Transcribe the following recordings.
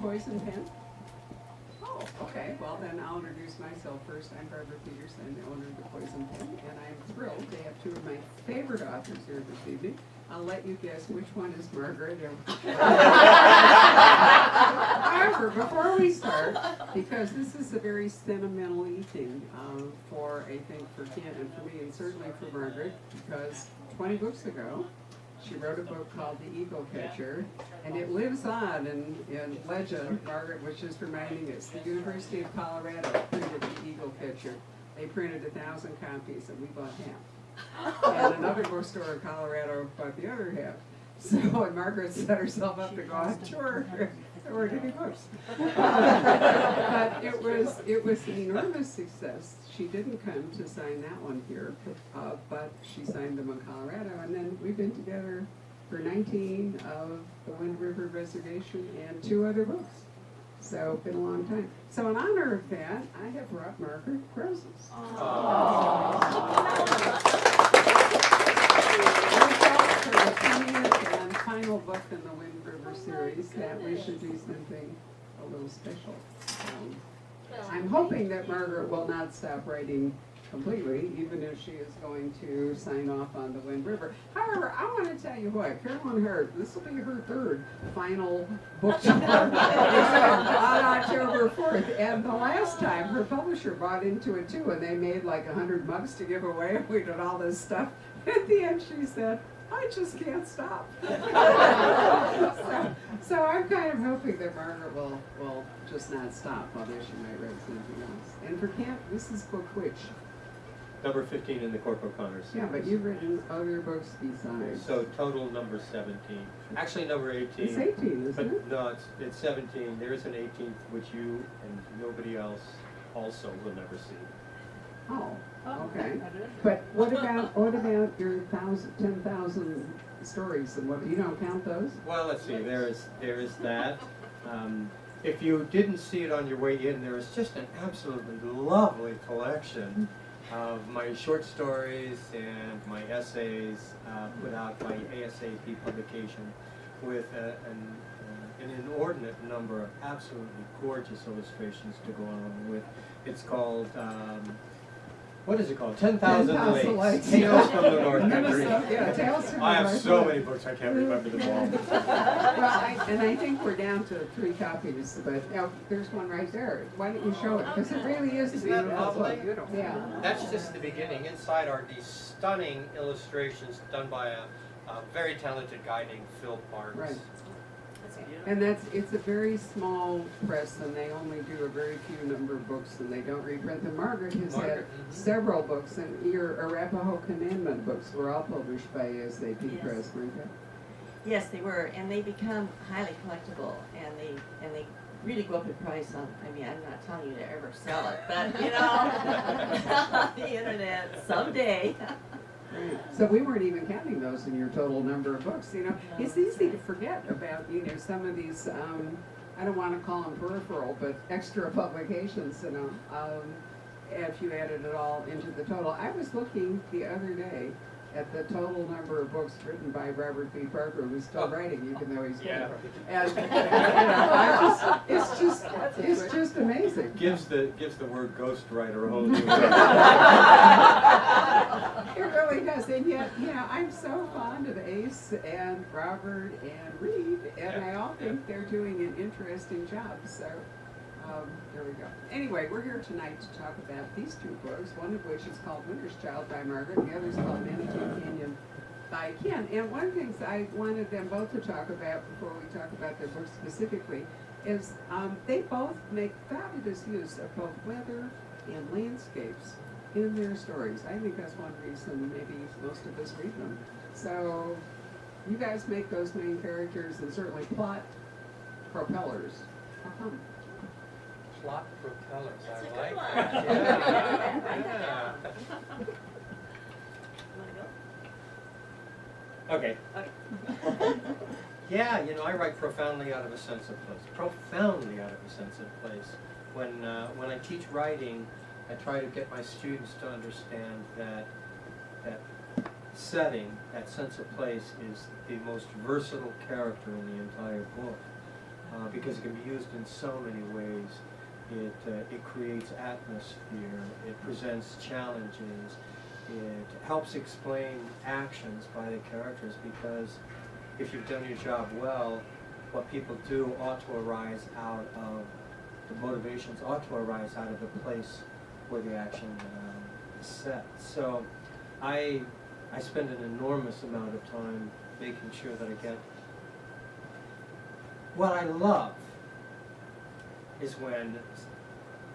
Poison Pen? Oh, okay. Well, then I'll introduce myself first. I'm Margaret Peterson, the owner of the Poison Pen, and I'm thrilled to have two of my favorite authors here this evening. I'll let you guess which one is Margaret. However, before we start, because this is a very sentimental evening for, I think, for Kent and for me, and certainly for Margaret, because 20 books ago, she wrote a book called The Eagle Catcher, and it lives on in legend. Margaret was just reminding us, the University of Colorado printed The Eagle Catcher. They printed 1,000 copies, and we bought half. And another bookstore in Colorado bought the other half. So when Margaret set herself up to go on tour, there weren't any books. But it was an enormous success. She didn't come to sign that one here, but she signed them in Colorado, and then we've been together for 19 of the Wind River Reservation and 2 other books. So it's been a long time. So in honor of that, I have brought Margaret roses. For the 20th and final book in the Wind River series, that we should do something a little special. I'm hoping that Margaret will not stop writing completely, even if she is going to sign off on the Wind River. However, I want to tell you what, Carolyn Hart, this will be her 3rd final book tour on October 4th. And the last time, her publisher bought into it too, and they made like 100 mugs to give away. We did all this stuff. At the end, she said, I just can't stop. so I'm kind of hoping that Margaret will just not stop, although she might write something else. And for Kent, this is book which? Number 15 in the Corporal Connors. Yeah, but you've written other books besides. So total number 17. Actually number 18. It's 18, isn't but it? No, it's 17. There is an 18th which you and nobody else also will never see. Oh, okay. But what about your 10,000 stories and what? You don't count those? Well, let's see. There is that. If you didn't see it on your way in, there is just an absolutely lovely collection of my short stories and my essays put out by ASAP publication with an inordinate number of absolutely gorgeous illustrations to go along with. It's called, what is it called? 10,000 Lakes. Tales from the North Country. Yeah, Tales from the I have North so Country. many books, I can't remember them all. Well, and I think we're down to 3 copies, but there's one right there. Why don't you show it? Because it really is Isn't that lovely? Yeah. That's just the beginning. Inside are these stunning illustrations done by a very talented guy named Phil Barnes. Right. And it's a very small press, and they only do a very few number of books, and they don't reprint them. Margaret has had several books, and your Arapaho Commandment books were all published by ASAP Press, weren't they? Yes, they were, and they become highly collectible, and they really go up in price on, I mean, I'm not telling you to ever sell it, but, you know, on the internet, someday. Right. So we weren't even counting those in your total number of books. You know, it's easy to forget about, you know, some of these, I don't want to call them peripheral, but extra publications, you know, if you added it all into the total. I was looking the other day at the total number of books written by Robert B. Parker, who's still writing, even though he's dead. And you know, it's just amazing. Gives the word ghostwriter a whole new It really does, and yet, you know, I'm so fond of Ace and Robert and Reed, and I all think they're doing an interesting job, so there we go. Anyway, we're here tonight to talk about these 2 books, one of which is called Winter's Child by Margaret, the other is called Manitou Canyon by Ken. And one of the things I wanted them both to talk about before we talk about their books specifically is they both make fabulous use of both weather and landscapes in their stories. I think that's one reason maybe most of us read them. So you guys make those main characters and certainly plot propellers. Plot propellers, That's a I good like one. that. Yeah. Okay. Okay. Yeah, you know, I write profoundly out of a sense of place. Profoundly out of a sense of place. When I teach writing, I try to get my students to understand that setting, that sense of place, is the most versatile character in the entire book. because it can be used in so many ways. It creates atmosphere, it presents challenges, it helps explain actions by the characters, because if you've done your job well, what people do ought to arise out of, the motivations ought to arise out of the place where the action is set. So I spend an enormous amount of time making sure that I get what I love is when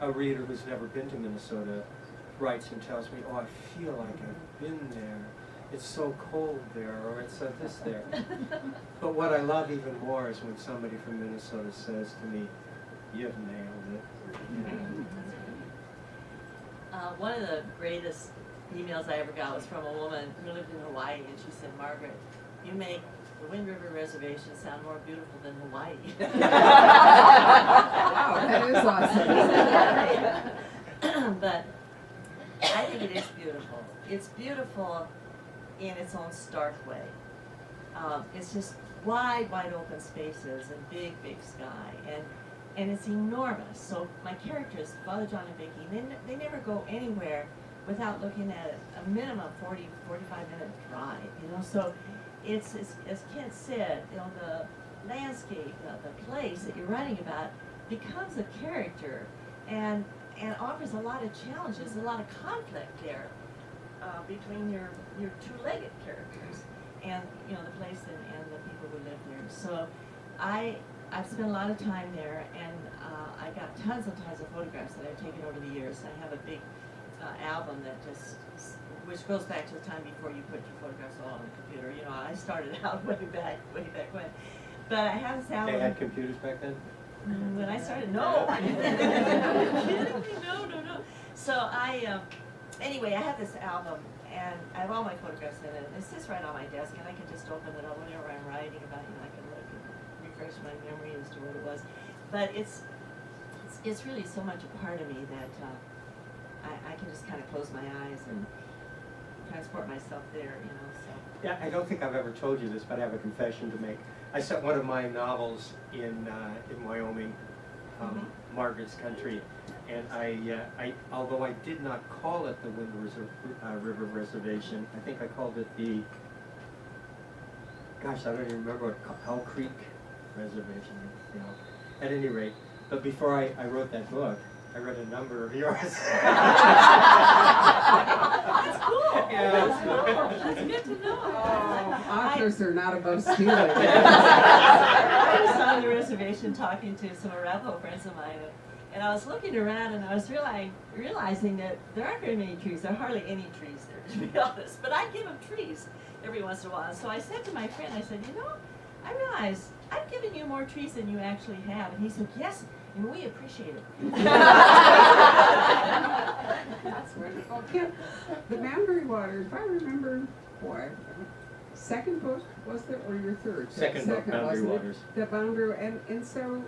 a reader who's never been to Minnesota writes and tells me, oh, I feel like I've been there. It's so cold there, or it's this there. But what I love even more is when somebody from Minnesota says to me, you've nailed it. One of the greatest emails I ever got was from a woman who lived in Hawaii, and she said, Margaret, you make the Wind River Reservation sound more beautiful than Hawaii. Wow, that is awesome. But I think it is beautiful. It's beautiful in its own stark way. It's just wide open spaces and big sky, and it's enormous. So my characters, Father John and Vicky, they never go anywhere without looking at a minimum 40-45 minute drive. So it's as Kent said, the landscape, the place that you're writing about becomes a character, and offers a lot of challenges, a lot of conflict there between your two-legged characters and the place and the people who live there. So I've spent a lot of time there, and I got tons and tons of photographs that I've taken over the years. I have a big album that which goes back to the time before you put your photographs all on the computer. I started out way back when. But I have this album. They had computers back then? When I started, no. Are you kidding me? No. So anyway, I have this album, and I have all my photographs in it. It sits right on my desk, and I can just open it up whenever I'm writing about it. I can look and refresh my memory as to what it was. But it's really so much a part of me that I can just kind of close my eyes and transport myself there, So. Yeah, I don't think I've ever told you this, but I have a confession to make. I set one of my novels in Wyoming, Margaret's country, and I although I did not call it the Wind River Reservation, I think I called it the, gosh, I don't even remember what, Coel Creek Reservation, At any rate, but before I wrote that book, I read a number of yours. That's cool. Yeah, that's cool. That's good to know. Oh, authors are not above stealing. I was on the reservation talking to some Arapaho friends of mine, and I was looking around, and I was realizing that there aren't very many trees. There are hardly any trees there, to be honest. But I give them trees every once in a while. So I said to my friend, I said, I realize I've given you more trees than you actually have. And he said, yes, and we appreciate it. That's wonderful. Kim, the Boundary Waters, if I remember, second book, was there, or your third? Second book, Boundary wasn't it? Waters. The Boundary, and so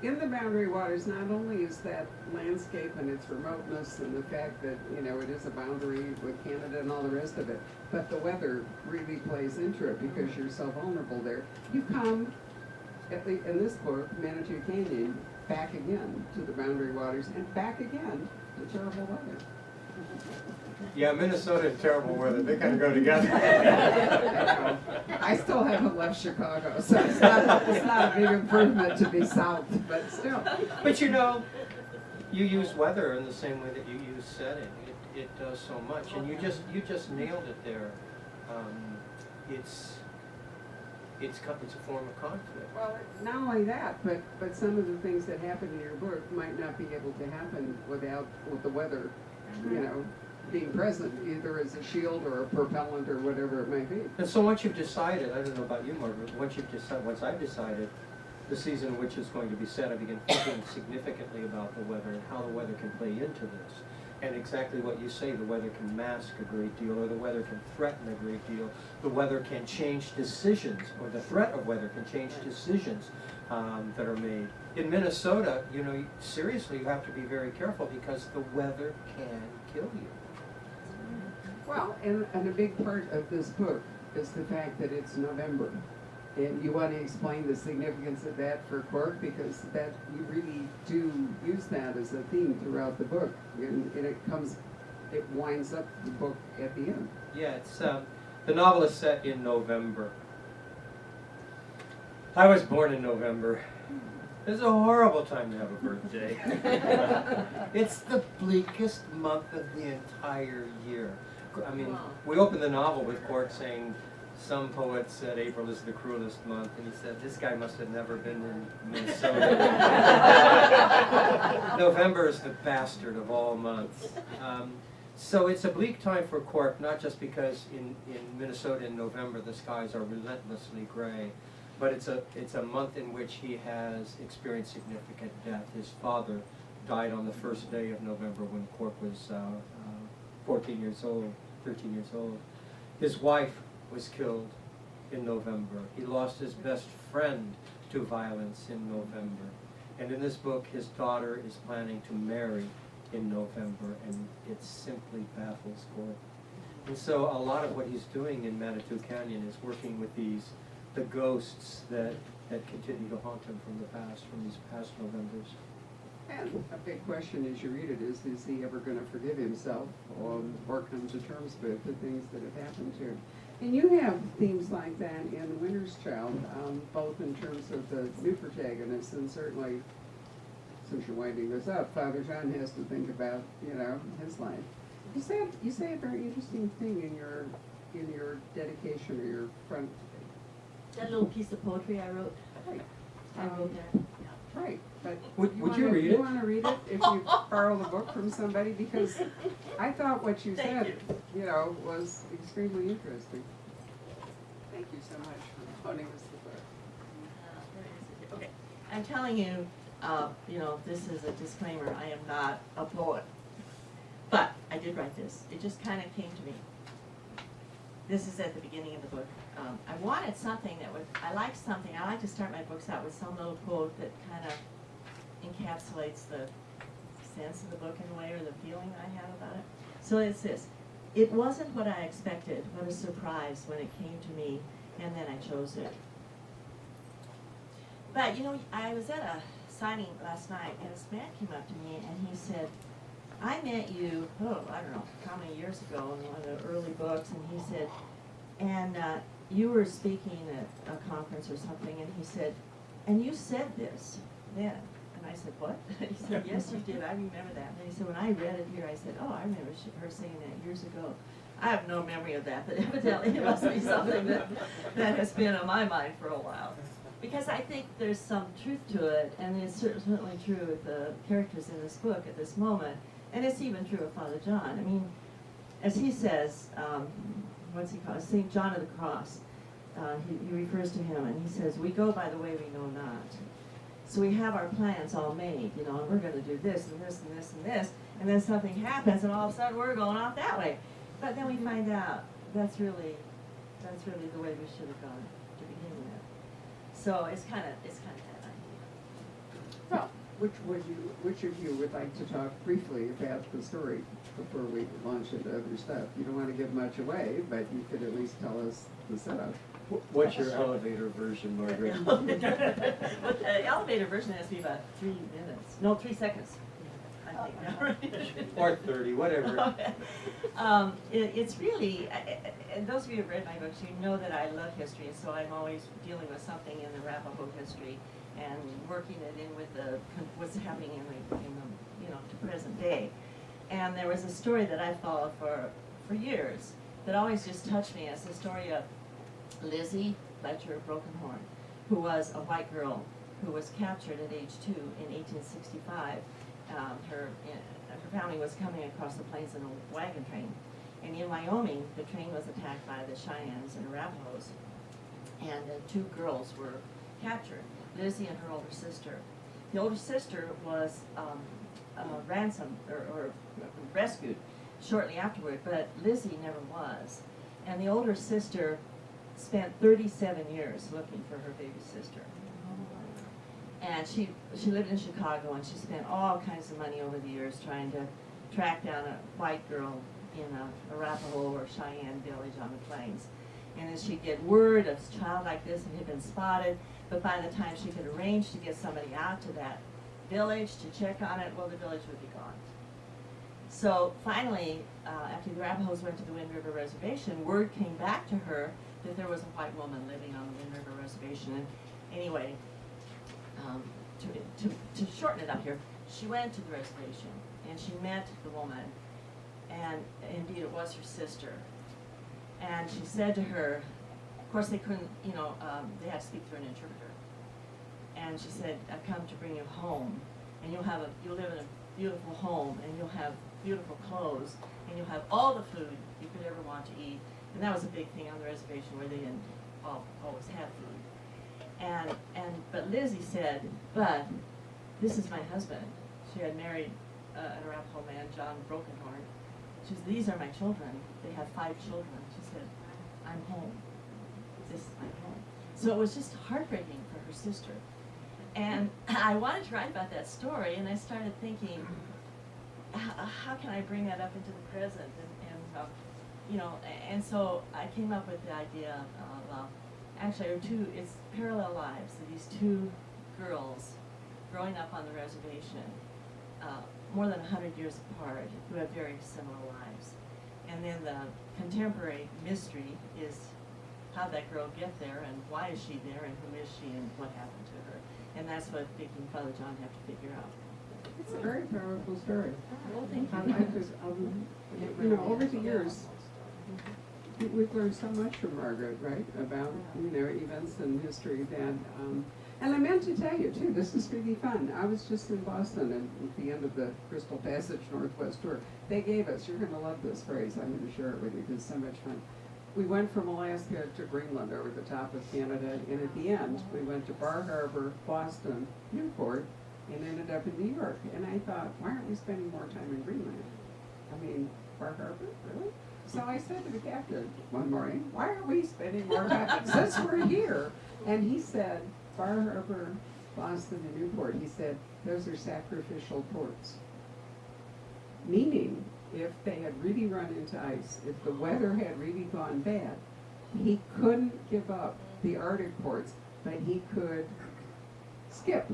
in the Boundary Waters, not only is that landscape and its remoteness and the fact that, it is a boundary with Canada and all the rest of it, but the weather really plays into it because you're so vulnerable there. You come, in this book, Manitou Canyon, back again to the Boundary Waters and back again to terrible weather. Yeah, Minnesota and terrible weather, they kind of go together. I still haven't left Chicago, so it's not a big improvement to be south, but still. But you use weather in the same way that you use setting. It does so much, and you just nailed it there. It's a form of conflict. Well, not only that, but some of the things that happen in your book might not be able to happen with the weather, being present, either as a shield or a propellant or whatever it might be. And so once you've decided, I don't know about you, Margaret, once I've decided the season in which it's going to be set, I begin thinking significantly about the weather and how the weather can play into this. And exactly what you say, the weather can mask a great deal, or the weather can threaten a great deal. The weather can change decisions, or the threat of weather can change decisions that are made. In Minnesota, seriously, you have to be very careful because the weather can kill you. Well, and a big part of this book is the fact that it's November. And you want to explain the significance of that for Cork, because that you really do use that as a theme throughout the book, and it winds up the book at the end. Yeah, it's the novel is set in November. I was born in November. It's a horrible time to have a birthday. It's the bleakest month of the entire year. I mean, Wow. we opened the novel with Cork saying, some poet said April is the cruelest month, and he said, this guy must have never been in Minnesota. November is the bastard of all months. So it's a bleak time for Cork, not just because in Minnesota in November the skies are relentlessly gray, but it's a month in which he has experienced significant death. His father died on the first day of November when Cork was 14 years old, 13 years old. His wife was killed in November. He lost his best friend to violence in November. And in this book, his daughter is planning to marry in November, and it simply baffles Cork. And so a lot of what he's doing in Manitou Canyon is working with the ghosts that continue to haunt him from the past, from these past Novembers. And a big question as you read it is he ever going to forgive himself or come to terms with the things that have happened to him? And you have themes like that in The Winter's Child, both in terms of the new protagonists, and certainly, since you're winding this up, Father John has to think about, his life. You say a very interesting thing in your dedication or your front. That little piece of poetry I wrote. Right. I wrote that. Right, but Would you read it? You want to read it if you borrow the book from somebody? Because I thought what you Thank said, was extremely interesting. Thank you so much for loaning us the book. Where is it? Okay, I'm telling you, this is a disclaimer. I am not a poet, but I did write this. It just kind of came to me. This is at the beginning of the book. I wanted something I like to start my books out with some little quote that kind of encapsulates the sense of the book in a way, or the feeling I have about it. So it's this: it wasn't what I expected, but a surprise when it came to me, and then I chose it. But I was at a signing last night, and this man came up to me, and he said, I met you, I don't know how many years ago in one of the early books, and he said, and you were speaking at a conference or something, and he said, and you said this then. And I said, what? He said, yes, you did. I remember that. And he said, when I read it here, I said, oh, I remember her saying that years ago. I have no memory of that, but evidently it must be something that has been on my mind for a while. Because I think there's some truth to it, and it's certainly true with the characters in this book at this moment. And it's even true of Father John. I mean, as he says, what's he called? St. John of the Cross. He refers to him, and he says, we go by the way we know not. So we have our plans all made, and we're going to do this and this and this and this, and then something happens, and all of a sudden we're going off that way. But then we find out that's really the way we should have gone to begin with. So it's kind of that idea. Well, which of you would like to talk briefly about the story before we launch into other stuff? You don't want to give much away, but you could at least tell us the setup. What's your elevator version, Margaret? Well, the elevator version has to be about 3 minutes. No, 3 seconds. I think. Or 30, whatever. Okay. It's really, and those of you who have read my books, you know that I love history, and so I'm always dealing with something in the Arapaho history and working it in with what's happening in the present day. And there was a story that I followed for years that always just touched me. It's the story of Lizzie Fletcher Brokenhorn, who was a white girl who was captured at age 2 in 1865. Her family was coming across the plains in a wagon train, and in Wyoming the train was attacked by the Cheyennes and Arapahoes, and 2 girls were captured, Lizzie and her older sister. The older sister was ransomed or rescued shortly afterward, but Lizzie never was, and the older sister spent 37 years looking for her baby sister. And she lived in Chicago, and she spent all kinds of money over the years trying to track down a white girl in a Arapaho or Cheyenne village on the plains. And then she'd get word of a child like this and had been spotted, but by the time she could arrange to get somebody out to that village to check on it, well, the village would be gone. So finally, after the Arapahoes went to the Wind River Reservation, word came back to her that there was a white woman living on the Wind River Reservation. And anyway, to shorten it up here, she went to the reservation and she met the woman, and indeed it was her sister. And she said to her, of course they couldn't, they had to speak through an interpreter. And she said, I've come to bring you home, and you'll live in a beautiful home, and you'll have beautiful clothes, and you'll have all the food you could ever want to eat. And that was a big thing on the reservation, where they didn't always have food. But Lizzie said, but this is my husband. She had married an Arapaho man, John Brokenhorn. She said, these are my children. They have 5 children. She said, I'm home. This is my home. So it was just heartbreaking for her sister. And I wanted to write about that story, and I started thinking, how can I bring that up into the present? And so I came up with the idea of actually, it's parallel lives. So these 2 girls growing up on the reservation, more than 100 years apart, who have very similar lives. And then the contemporary mystery is how that girl get there, and why is she there, and who is she, and what happened to her. And that's what Vicky and Father John have to figure out. It's a very powerful story. Well, thank you. Over the years, we've learned so much from Margaret, right? About, events in history that, and I meant to tell you too, this is really fun. I was just in Boston at the end of the Crystal Passage Northwest tour. They gave us, you're gonna love this phrase, I'm gonna share it with you because it's so much fun. We went from Alaska to Greenland over the top of Canada, and at the end, we went to Bar Harbor, Boston, Newport, and ended up in New York. And I thought, why aren't we spending more time in Greenland? I mean, Bar Harbor, really? So I said to the captain one morning, why are we spending more time since we're here? And he said, Bar Harbor, Boston, and Newport, he said, those are sacrificial ports. Meaning, if they had really run into ice, if the weather had really gone bad, he couldn't give up the Arctic ports, but he could skip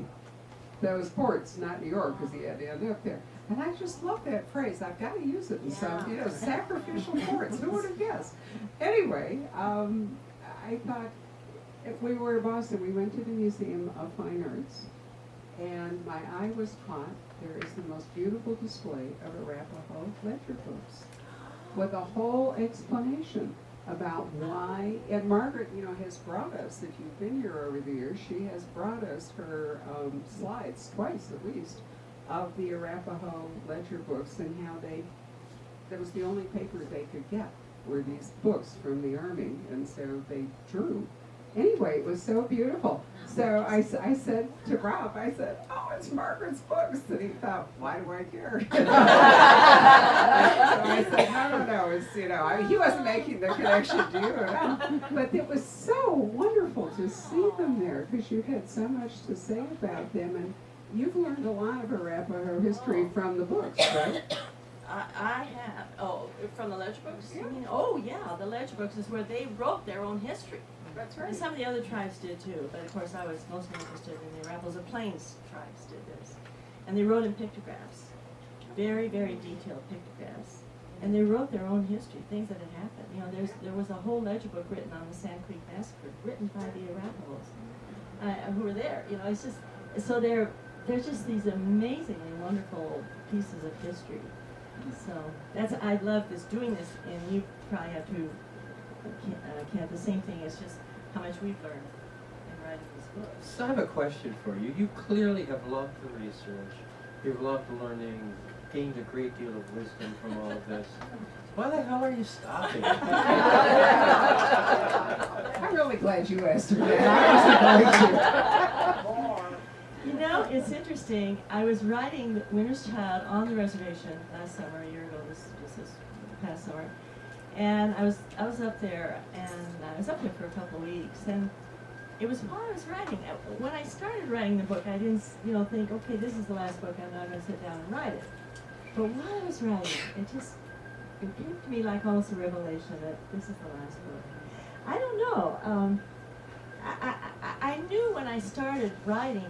those ports, not New York, because he had to end up there. And I just love that phrase. I've got to use it in some, sacrificial ports. Who would have guessed? Anyway, I thought, if we were in Boston, we went to the Museum of Fine Arts, and my eye was caught. There is the most beautiful display of Arapaho ledger books with a whole explanation about why, and Margaret, has brought us, if you've been here over the years, she has brought us her slides, twice at least, of the Arapaho ledger books and how that was the only paper they could get, were these books from the Army, and so they drew. Anyway, it was so beautiful. So I said to Rob, oh, it's Margaret's books. And he thought, why do I care? So I said, no, it's, he wasn't making the connection to you. But it was so wonderful to see them there, because you had so much to say about them. And you've learned a lot of Arapaho history from the books, right? I have. Oh, from the ledger books? Yeah. Yeah, the ledger books is where they wrote their own history. That's right. And some of the other tribes did too, but of course I was mostly interested in the Arapahoes. The Plains tribes did this. And they wrote in pictographs, very, very detailed pictographs. And they wrote their own history, things that had happened. There was a whole ledger book written on the Sand Creek Massacre, written by the Arapahoes who were there. It's just, so they're just these amazingly wonderful pieces of history. So I love doing this, and you probably have to. The same thing is just how much we've learned in writing these books. So I have a question for you. You clearly have loved the research. You've loved learning, gained a great deal of wisdom from all of this. Why the hell are you stopping? I'm really glad you asked her that. I wasn't going to. It's interesting. I was writing Winter's Child on the reservation last summer, a year ago, this past summer. And I was up there, and I was up there for a couple of weeks, and it was while I was writing. When I started writing the book, I didn't, think, okay, this is the last book, I'm not going to sit down and write it. But while I was writing, it came to me like almost a revelation that this is the last book. I don't know. I knew when I started writing,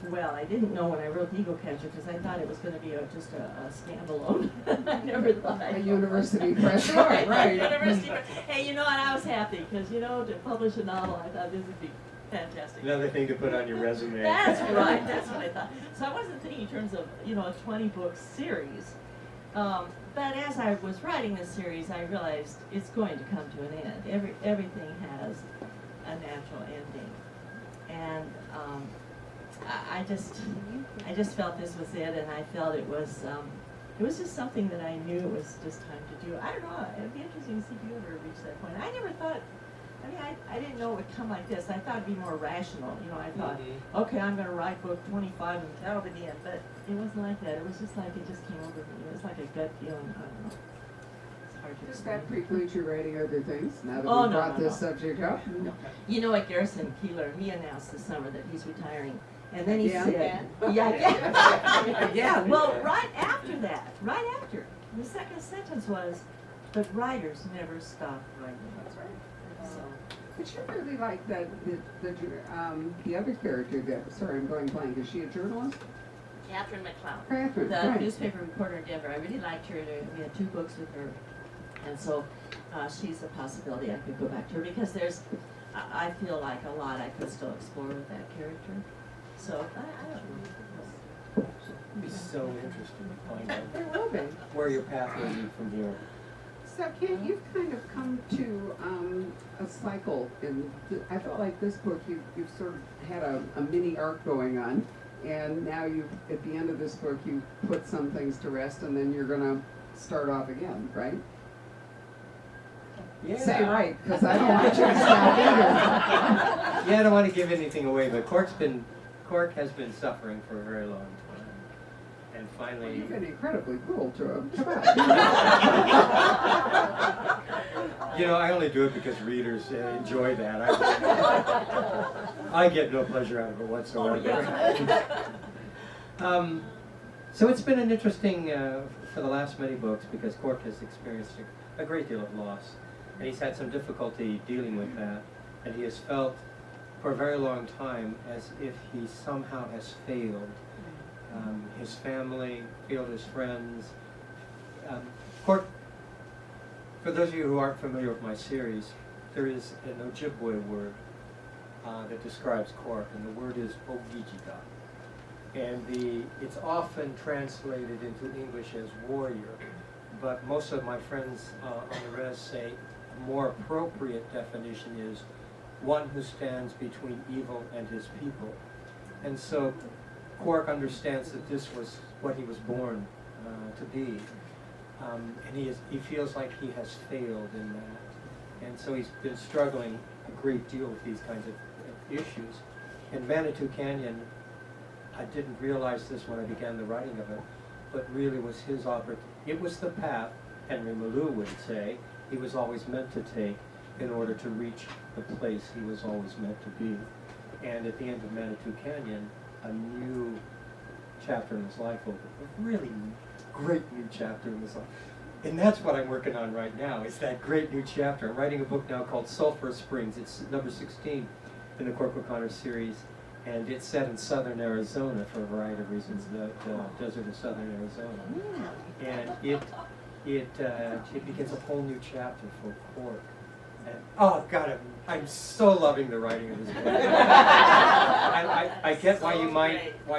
well, I didn't know when I wrote The Eagle Catcher because I thought it was going to be just a standalone. I never thought A university press, right, right. University press. Hey, you know what? I was happy because, you know, to publish a novel, I thought this would be fantastic. Another thing to put on your resume. That's right. That's what I thought. So I wasn't thinking in terms of, you know, a 20-book series. But as I was writing this series, I realized it's going to come to an end. Everything has a natural ending, and I just felt this was it, and I felt it was just something that I knew it was just time to do. I don't know. It'd be interesting to see if you ever reach that point. I never thought. I mean, I didn't know it would come like this. I thought it'd be more rational. You know, I thought, okay, I'm going to write book 25 and that'll be the end. But it wasn't like that. It was just like it just came over me. It was like a gut feeling. I don't know. It's hard to Does explain. that preclude you writing other things now that Oh, we no, brought no, this no. subject up? No. You know what, Garrison Keillor, he announced this summer that he's retiring. And then he Again? said, yeah. Again. Well, right after, the second sentence was, but writers never stop writing. That's right. So. But you really like that the other character that, sorry, I'm going blank. Is she a journalist? Catherine McLeod, Catherine, the right. newspaper reporter in Denver. I really liked her. We had 2 books with her. And so she's a possibility I could go back to her because I feel like a lot I could still explore with that character. So I don't know. It'd be so interesting to find out There will be. where your path will lead from here. So, Kate, you've kind of come to a cycle. I felt like this book, you've sort of had a mini arc going on, and now at the end of this book, you put some things to rest, and then you're going to start off again, right? Yeah. Say right, because I don't want you to stop either. Yeah, I don't want to give anything away, but Cork has been suffering for a very long time. And finally... You've been incredibly cruel to him. Come on. You know, I only do it because readers enjoy that. I get no pleasure out of it whatsoever. So it's been an interesting, for the last many books, because Cork has experienced a great deal of loss. And he's had some difficulty dealing with that. And he has felt for a very long time as if he somehow has failed. His family, failed his friends. Cork, for those of you who aren't familiar with my series, there is an Ojibwe word that describes Cork, and the word is Ogijida. And it's often translated into English as warrior, but most of my friends on the res say a more appropriate definition is one who stands between evil and his people. And so Cork understands that this was what he was born to be, and he feels like he has failed in that, and so he's been struggling a great deal with these kinds of issues. In Manitou Canyon, I didn't realize this when I began the writing of it, but really was his opportunity. It was the path, Henry Malou would say, he was always meant to take in order to reach the place he was always meant to be. And at the end of Manitou Canyon, a new chapter in his life opened. A really great new chapter in his life. And that's what I'm working on right now, is that great new chapter. I'm writing a book now called Sulphur Springs. It's number 16 in the Cork O'Connor series. And it's set in southern Arizona for a variety of reasons, the desert of southern Arizona. And it begins a whole new chapter for Cork. And, oh God, I'm so loving the writing of this book. I get why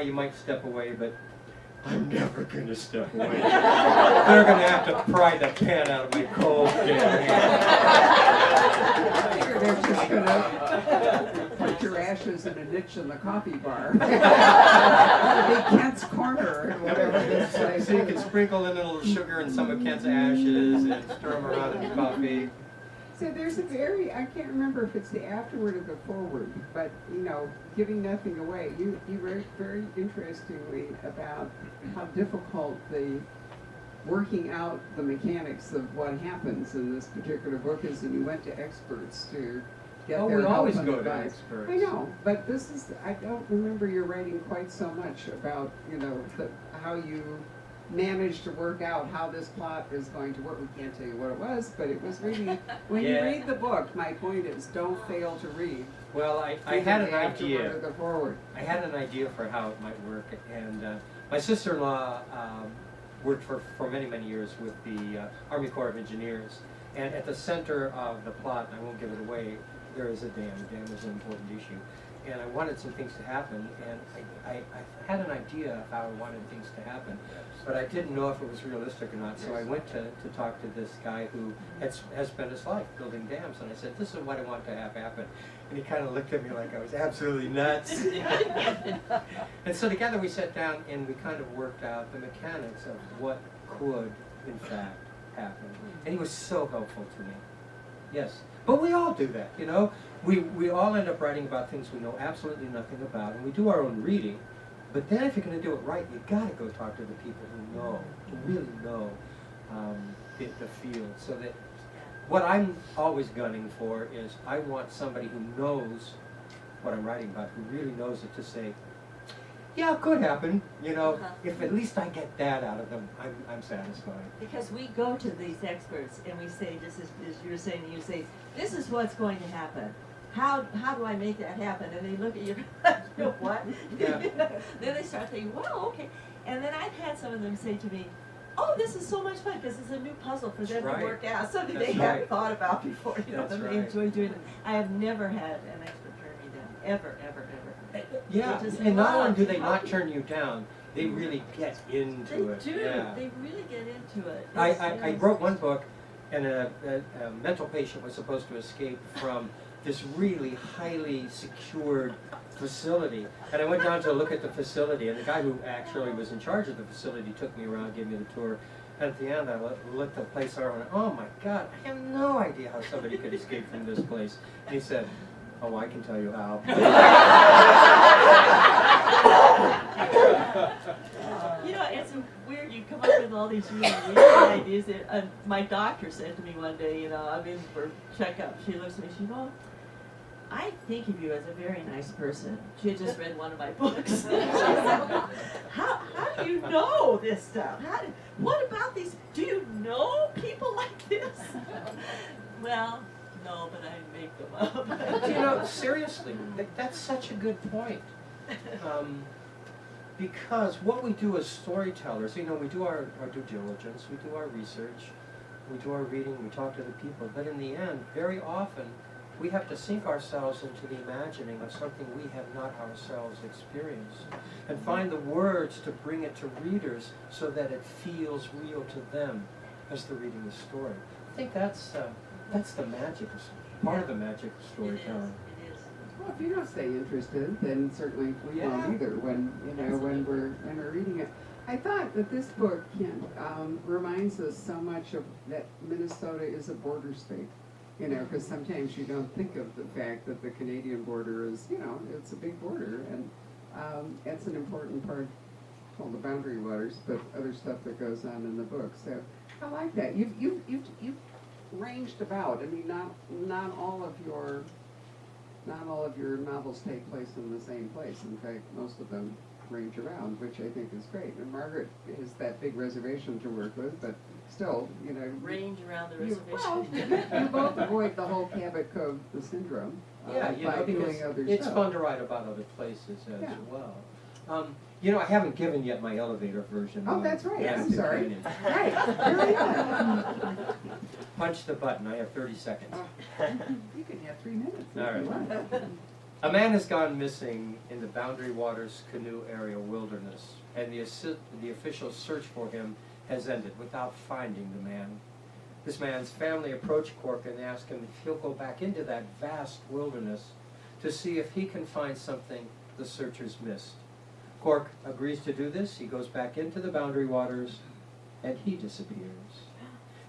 you might step away, but I'm never going to step away. They're going to have to pry the pen out of my cold hand. They're just going to put your ashes in a niche in the coffee bar. It'll be Kent's Corner, or whatever this place So you can is. sprinkle in a little sugar and some of Kent's ashes and stir them around in the coffee. So there's I can't remember if it's the afterword or the foreword, but, giving nothing away, you wrote very interestingly about how difficult the working out the mechanics of what happens in this particular book is, and you went to experts to get their We help always and go to advice. experts. I know, but I don't remember your writing quite so much about, how you managed to work out how this plot is going to work. We can't tell you what it was, but it was really, when you Yeah. read the book, my point is, don't fail to read. Well, I Either had an the afterword idea. or the forward. I had an idea for how it might work, and my sister-in-law worked for many, many years with the Army Corps of Engineers, and at the center of the plot, and I won't give it away, there is a dam. The dam is an important issue, and I wanted some things to happen, and I had an idea of how I wanted things to happen, but I didn't know if it was realistic or not, so I went to talk to this guy who has spent his life building dams, and I said, this is what I want to have happen. And he kind of looked at me like I was absolutely nuts. And so together we sat down and we kind of worked out the mechanics of what could, in fact, happen. And he was so helpful to me. Yes. But we all do that, you know. We all end up writing about things we know absolutely nothing about, and we do our own reading. But then if you're going to do it right, you've got to go talk to the people who know, who really know the field. So that what I'm always gunning for is I want somebody who knows what I'm writing about, who really knows it, to say, yeah, it could happen, you know. If at least I get that out of them, I'm satisfied. Because we go to these experts and we say, just as you're saying, you say, this is what's going to happen. How do I make that happen? And they look at you, you know, what? Yeah. Then they start thinking, well, okay. And then I've had some of them say to me, oh, this is so much fun because it's a new puzzle for them Right. to work out, something That's they right. haven't thought about before, you know, That's and right. they enjoy doing it. I have never had an expert turn me down, ever, ever, ever. Yeah, They just and not only love do they to not talk. turn you down, they really get into They it. do, Yeah. they really get into it. I wrote one book, and a mental patient was supposed to escape from this really highly secured facility. And I went down to look at the facility, and the guy who actually was in charge of the facility took me around, gave me the tour. And at the end, I looked the place over and went, oh my God, I have no idea how somebody could escape from this place. And he said, oh, I can tell you how. You know, it's weird, you come up with all these really weird ideas. My doctor said to me one day, you know, I'm in for checkup. She looks at me, she goes, I think of you as a very nice person. She had just read one of my books. How do you know this stuff? What about these? Do you know people like this? Well, no, but I make them up. You know, seriously, that's such a good point. Because what we do as storytellers, you know, we do our due diligence, we do our research, we do our reading, we talk to the people, but in the end, very often, we have to sink ourselves into the imagining of something we have not ourselves experienced, and find the words to bring it to readers so that it feels real to them as they're reading the story. I think that's the magic, part of the magic of storytelling. It is. Well, if you don't stay interested, then certainly we won't either when, you know, when we're reading it. I thought that this book reminds us so much of that Minnesota is a border state. You know, because sometimes you don't think of the fact that the Canadian border is, you know, it's a big border, and it's an important part, well, the boundary waters, but other stuff that goes on in the book. So I like that. You've ranged about. I mean, not all of your novels take place in the same place. In fact, most of them range around, which I think is great. And Margaret has that big reservation to work with, but still, you know, Range around the you reservation. both avoid the whole Cabot Cove syndrome Yeah, you know, by because doing other it's stuff. fun to write about other places as Yeah. well. You know, I haven't given yet my elevator version. Oh, of that's right. Yes, I'm the sorry. Canyon. Right. Very good. Punch the button. I have 30 seconds. You can have 3 minutes if All you right. want. A man has gone missing in the Boundary Waters Canoe Area wilderness, and the official search for him has ended without finding the man. This man's family approached Cork and asked him if he'll go back into that vast wilderness to see if he can find something the searchers missed. Cork agrees to do this. He goes back into the Boundary Waters, and he disappears.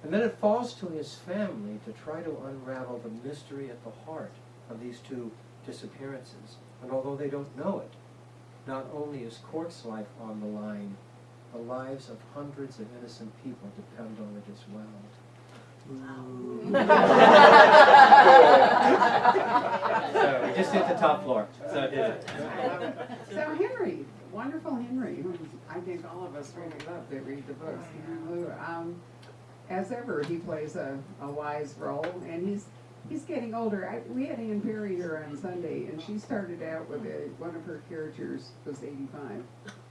And then it falls to his family to try to unravel the mystery at the heart of these two disappearances. And although they don't know it, not only is Cork's life on the line, the lives of hundreds of innocent people depend on it as well. So we just hit the top floor. So I did it. So Henry, wonderful Henry, who I think all of us really love that read the books. As ever, he plays a wise role, and he's getting older. We had Ann Perry here on Sunday, and she started out with one of her characters was 85.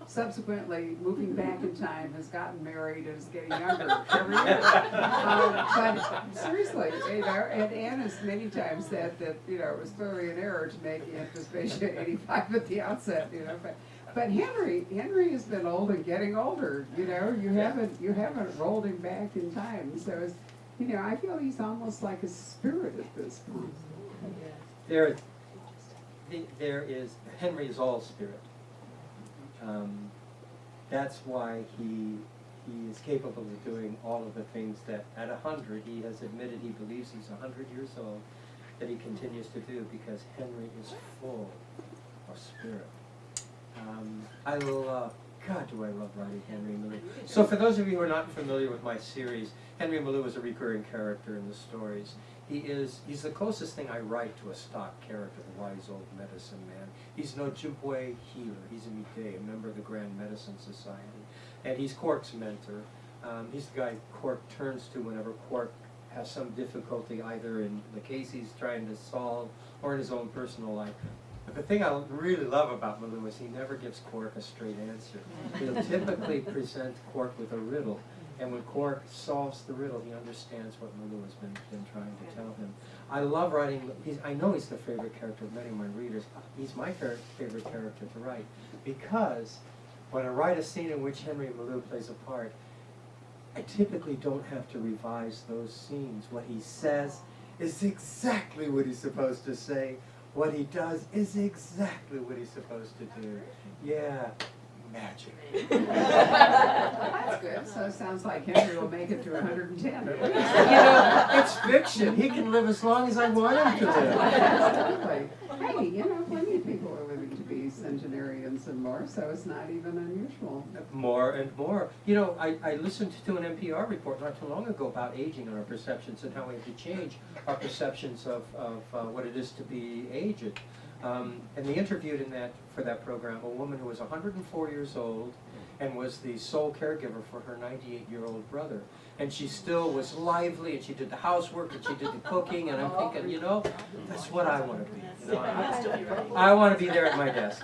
Subsequently, moving back in time, has gotten married and is getting younger every year. But seriously, and Ann has many times said that it was clearly an error to make Anticipation 85 at the outset. But Henry has been old and getting older. You haven't rolled him back in time. So it's, I feel he's almost like a spirit at this point. There is Henry is all spirit. That's why he is capable of doing all of the things that at 100 he has admitted he believes he's 100 years old, that he continues to do, because Henry is full of spirit. God, do I love writing Henry Malou. So for those of you who are not familiar with my series, Henry Malou is a recurring character in the stories. He's the closest thing I write to a stock character, the wise old medicine man. He's an Ojibwe healer. He's a Mite, a member of the Grand Medicine Society. And he's Quark's mentor. He's the guy Quark turns to whenever Quark has some difficulty, either in the case he's trying to solve or in his own personal life. But the thing I really love about Malou is he never gives Quark a straight answer. He'll typically present Quark with a riddle. And when Quark solves the riddle, he understands what Malou has been trying to tell him. I love writing. I know he's the favorite character of many of my readers. He's my favorite character to write, because when I write a scene in which Henry Malou plays a part, I typically don't have to revise those scenes. What he says is exactly what he's supposed to say. What he does is exactly what he's supposed to do. Yeah. Magic. That's good. So it sounds like Henry will make it to 110 at least. It's fiction. He can live as long as I want him to live. Absolutely. Hey, plenty of people are living to be centenarians and more, so it's not even unusual. More and more. I listened to an NPR report not too long ago about aging and our perceptions and how we have to change our perceptions of what it is to be aged. And they interviewed for that program a woman who was 104 years old and was the sole caregiver for her 98-year-old brother. And she still was lively, and she did the housework, and she did the cooking, and I'm thinking, that's what I want to be. I want to be there at my desk.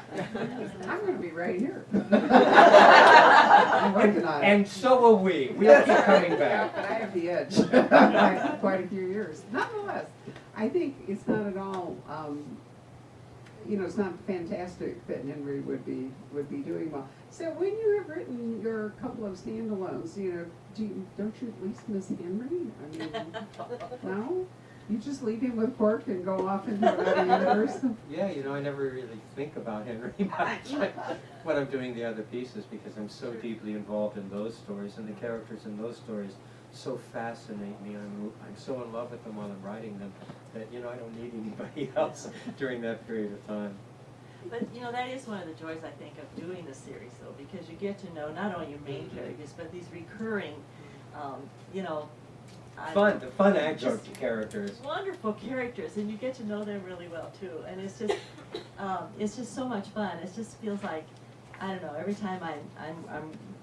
I'm going to be right here. I'm working on it. And so will we. We'll keep coming back. But I have the edge by quite a few years. Nonetheless, I think it's not at all... it's not fantastic that Henry would be doing well. So when you have written your couple of standalones, don't you at least miss Henry? I mean, no? You just leave him with Quark and go off into another universe? Yeah, I never really think about Henry much when I'm doing the other pieces, because I'm so deeply involved in those stories, and the characters in those stories so fascinate me. I'm so in love with them while I'm writing them that I don't need anybody else during that period of time. But that is one of the joys, I think, of doing the series, though, because you get to know not only your main characters but these recurring, the fun adjunct characters. Wonderful characters, and you get to know them really well too. And it's just so much fun. It just feels like, I don't know, every time I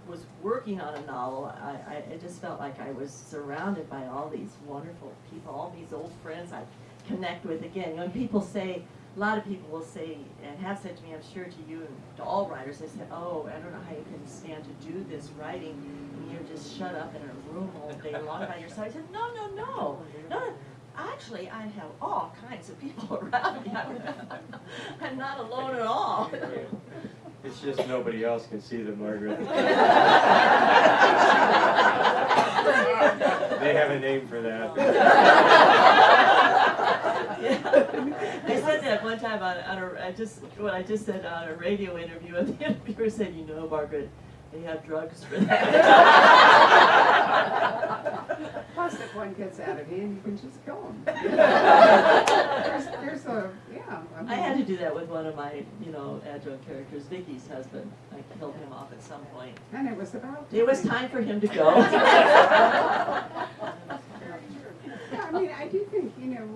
was working on a novel, it just felt like I was surrounded by all these wonderful people, all these old friends I connect with again. People say, a lot of people will say, and have said to me, I'm sure to you and to all writers, they said, oh, I don't know how you can stand to do this writing, and you're just shut up in a room all day long by yourself. I said, no. Actually, I have all kinds of people around me. I'm not alone at all. It's just nobody else can see them, Margaret. They have a name for that. I said that one time when I just said on a radio interview, and the interviewer said, Margaret, they have drugs for that. Plus, if one gets out of hand, you can just kill them. I had to do that with one of my, adjunct characters, Vicky's husband. I killed him off at some point. And it was about... It was time for him to go. I do think,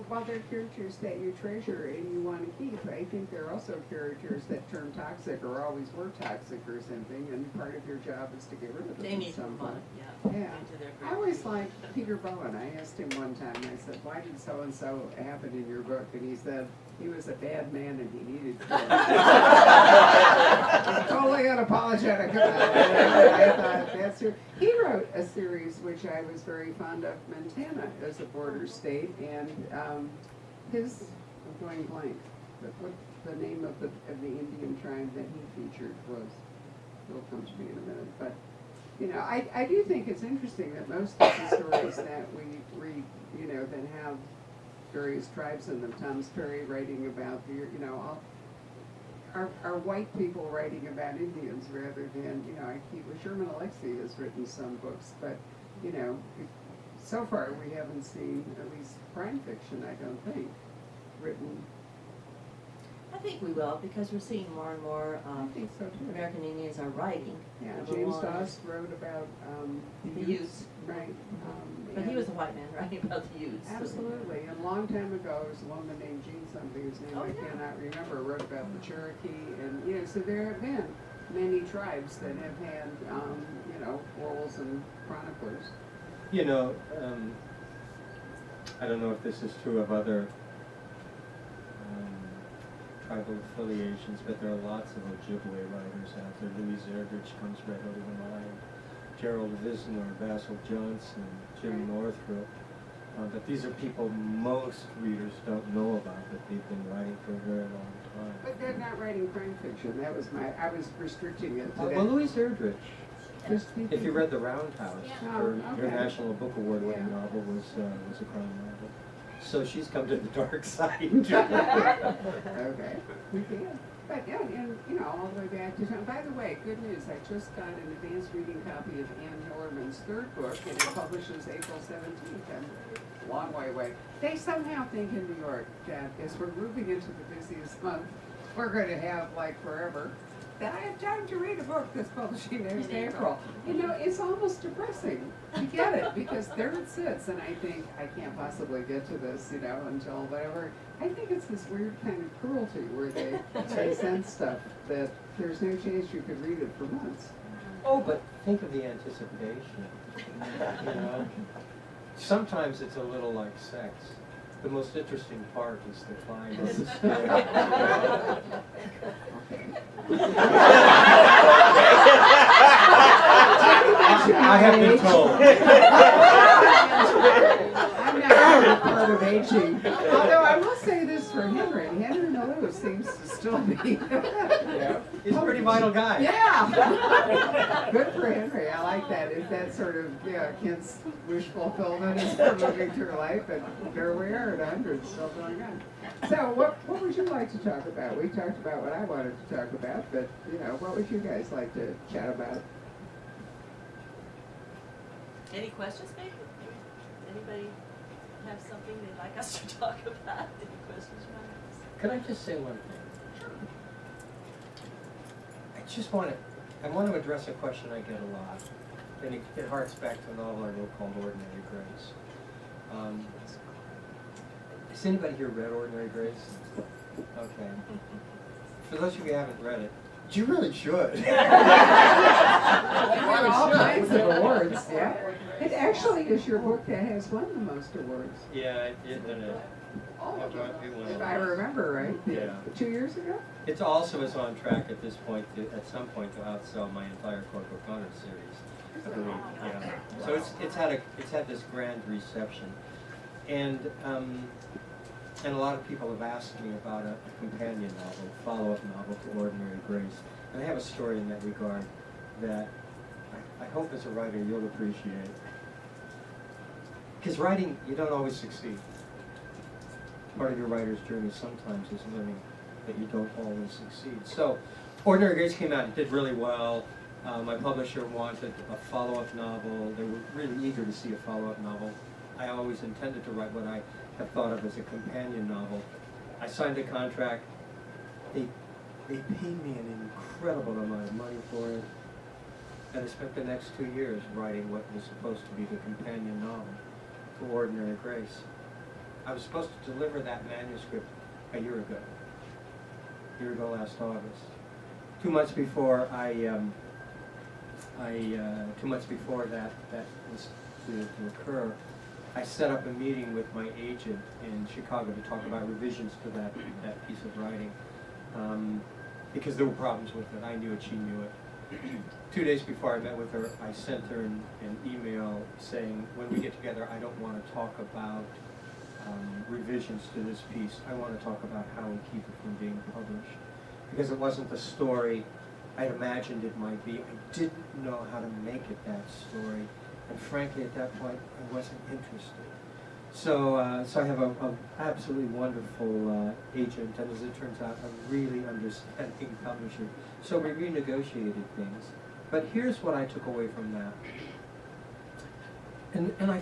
while they're characters that you treasure and you want to keep, I think they're also characters that turn toxic or always were toxic or something, and part of your job is to get rid of them They at need some fun, point. yeah. Yeah. Into their I always liked Peter Bowen. I asked him one time, I said, why did so-and-so happen in your book? And he said, he was a bad man and he needed killing. Totally unapologetic about it. I thought, that's true. He wrote a series which I was very fond of, Montana as a border state, and his, I'm going blank, but what the name of the Indian tribe that he featured was, it'll come to me in a minute, but you know, I do think it's interesting that most of the stories that we read, you know, that have various tribes in them, Tom Perry writing about the, you know, all, are white people writing about Indians rather than, you know, Sherman Alexie has written some books, but, you know, so far we haven't seen, at least crime fiction, I don't think, written. I think we will, because we're seeing more and more I think so too. American Indians are writing. Yeah, Number James one. Dawes wrote about The Utes. right? But he and- was a white man writing about the Utes. so- Absolutely, and a long time ago, there was a woman named Jean something, whose name Oh, I yeah. cannot remember, wrote about the Cherokee, and, you know, so there have been many tribes that have had, you know, roles and chroniclers. You know, I don't know if this is true of other tribal affiliations, but there are lots of Ojibwe writers out there. Louise Erdrich comes readily to mind. Gerald Visner, Basil Johnson, Jim Northrup. But these are people most readers don't know about, but they've been writing for a very long time. But they're not writing crime fiction, that was I was restricting it to that. Well, Louise Erdrich, Just if you read The Roundhouse, Yeah. her Oh, okay. International Book Award winning Yeah. novel was a crime novel. So she's come to the dark side. Okay, we can. But yeah, and you know, all the way back to time. By the way, good news, I just got an advanced reading copy of Ann Hillerman's third book, and it publishes April 17th, and a long way away. They somehow think in New York that as we're moving into the busiest month, we're going to have like forever, that I have time to read a book that's publishing next In April. You know, it's almost depressing to get it, because there it sits, and I think, I can't possibly get to this, you know, until whatever. I think it's this weird kind of cruelty where they send stuff that there's no chance you could read it for months. Oh, but think of the anticipation. You know, sometimes it's a little like sex. The most interesting part is the climax. I have been told. I'm not part of aging. Although I will say this for Henry. Henry Malou seems to still be. Yeah. He's a pretty vital guy. Yeah. Good for Henry. I like that. Is that sort of, yeah, Kent's wish fulfillment as we're moving through life, and there we are at 100, still going on. So what would you like to talk about? We talked about what I wanted to talk about, but, you know, what would you guys like to chat about? Any questions, maybe? Anybody have something they'd like us to talk about? Any questions, Margaret? Could I just say one thing? I want to address a question I get a lot, and it harks back to a novel I wrote called Ordinary Grace. Has anybody here read Ordinary Grace? Okay. For those of you who haven't read it, you really should. It won all kinds of awards, yeah. It actually is your book that has won the most awards. Yeah, it did. If I remember right. Yeah. 2 years ago? It also is on track at this point at some point to outsell my entire Corporal Connor series, I believe. Yeah. So it's had this grand reception, and a lot of people have asked me about a companion novel, follow-up novel to Ordinary Grace, and I have a story in that regard that I hope as a writer you'll appreciate. Because writing, you don't always succeed. Part of your writer's journey sometimes is learning that you don't always succeed. So, Ordinary Grace came out, it did really well. My publisher wanted a follow-up novel. They were really eager to see a follow-up novel. I always intended to write what I have thought of as a companion novel. I signed a contract. They paid me an incredible amount of money for it. And I spent the next 2 years writing what was supposed to be the companion novel to Ordinary Grace. I was supposed to deliver that manuscript a year ago last August. 2 months before two months before that was to occur, I set up a meeting with my agent in Chicago to talk about revisions to that piece of writing, because there were problems with it. I knew it, she knew it. 2 days before I met with her, I sent her an email saying, when we get together, I don't want to talk about revisions to this piece. I want to talk about how we keep it from being published. Because it wasn't the story I'd imagined it might be. I didn't know how to make it that story. And frankly, at that point, I wasn't interested. So I have a absolutely wonderful agent, and as it turns out, a really understanding publisher. So we renegotiated things. But here's what I took away from that. And I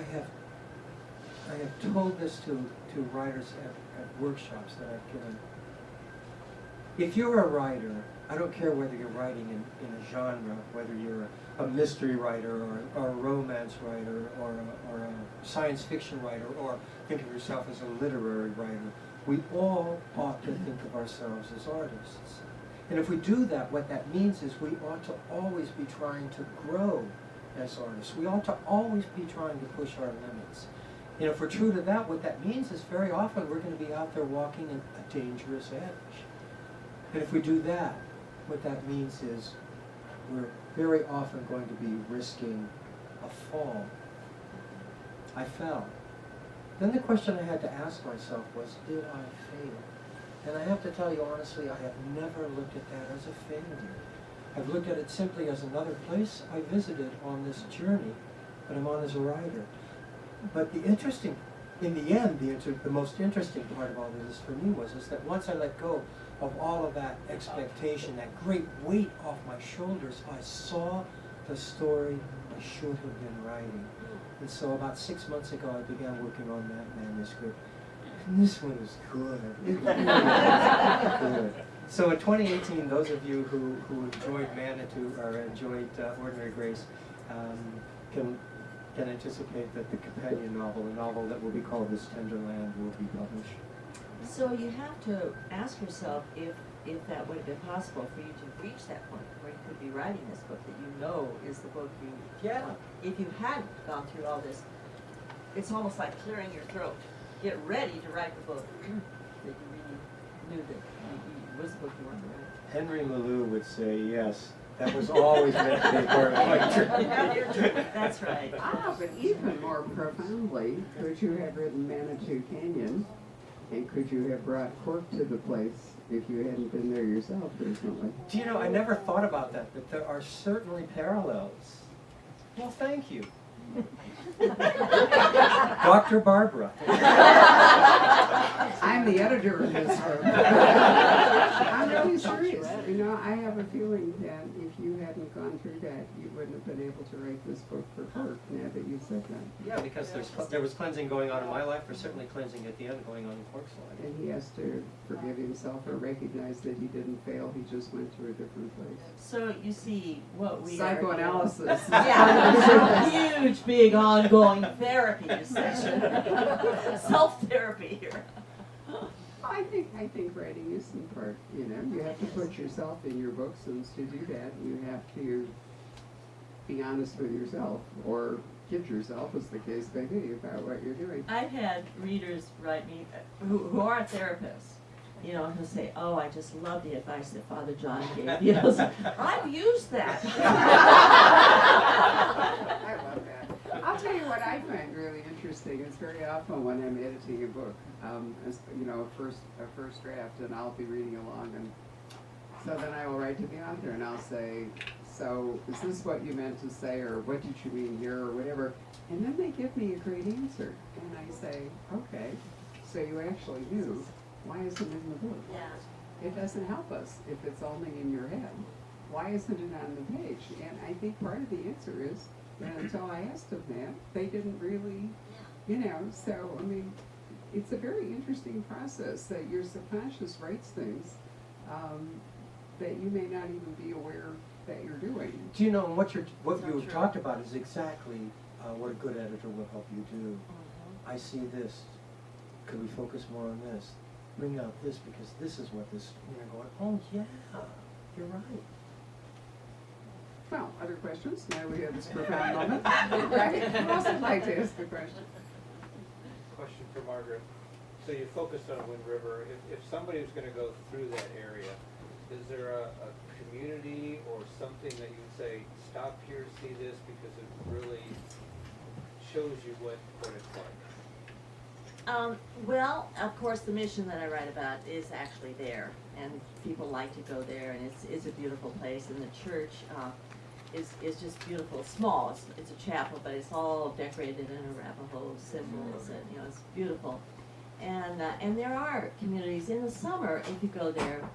have told this to writers at workshops that I've given. If you're a writer, I don't care whether you're writing in a genre, whether you're a mystery writer or a romance writer or a science fiction writer, or think of yourself as a literary writer, we all ought to think of ourselves as artists. And if we do that, what that means is we ought to always be trying to grow as artists. We ought to always be trying to push our limits. And if we're true to that, what that means is very often we're going to be out there walking in a dangerous edge. And if we do that, what that means is we're very often going to be risking a fall. I fell. Then the question I had to ask myself was, did I fail? And I have to tell you honestly, I have never looked at that as a failure. I've looked at it simply as another place I visited on this journey that I'm on as a writer. But the interesting, in the end, the most interesting part of all this for me was that once I let go of all of that expectation, that great weight off my shoulders, I saw the story I should have been writing. And so about 6 months ago, I began working on that manuscript. And this one was good. It really was good. So in 2018, those of you who enjoyed Manitou or enjoyed Ordinary Grace can anticipate that the companion novel, the novel that will be called This Tender Land, will be published. So you have to ask yourself if that would have been possible for you to reach that point where you could be writing this book that you know is the book you want. If you hadn't gone through all this, it's almost like clearing your throat. Get ready to write the book that you really knew that was the book you wanted to write. Henry Malou would say, yes, that was always meant to be part of my journey. That's right. But even more profoundly, could you have written Manitou Canyon, and could you have brought Cork to the place if you hadn't been there yourself recently? Do you know, I never thought about that, but there are certainly parallels. Well, thank you. Dr. Barbara. I'm the editor of this book. I'm really serious. You know, I have a feeling that if you hadn't gone through that, you wouldn't have been able to write this book for Cork, now that you said that. Yeah, because there was cleansing going on in my life. There's certainly cleansing at the end going on in Cork's life. And he has to forgive himself or recognize that he didn't fail, he just went to a different place. So you see what we Psychoanalysis. Yeah, huge, big, ongoing therapy session. Self-therapy here. I think writing is in part, you know, you have to put yourself in your books, and to do that, you have to be honest with yourself, or kid yourself, as the case may be, about what you're doing. I've had readers write me who are therapists, you know, who say, "Oh, I just love the advice that Father John gave you." I've used that. I love that. I'll tell you what I find really interesting is very often when I'm editing a book, you know, a first draft, and I'll be reading along, and so then I will write to the author and I'll say, so is this what you meant to say, or what did you mean here, or whatever, and then they give me a great answer, and I say, okay, so you actually knew. Why isn't it in the book? Yeah. It doesn't help us if it's only in your head. Why isn't it on the page? And I think part of the answer is that until I asked them that, they didn't really, you know, so, I mean, it's a very interesting process that your subconscious writes things that you may not even be aware that you're doing. Do you know, what you talked about is exactly what a good editor will help you do. I see this, could we focus more on this? Bring out this because this is what this, going, oh yeah, you're right. Well, other questions? Now we have this profound moment. Right? Who else would like to ask a question? Question for Margaret. So you focused on Wind River. If somebody was going to go through that area, is there a community or something that you'd say, stop here, see this, because it really shows you what it's like? Well, of course, the mission that I write about is actually there, and people like to go there, and it's a beautiful place, and the church is just beautiful. It's small, it's a chapel, but it's all decorated in Arapaho symbols, and it's beautiful. And there are communities in the summer. If you go there,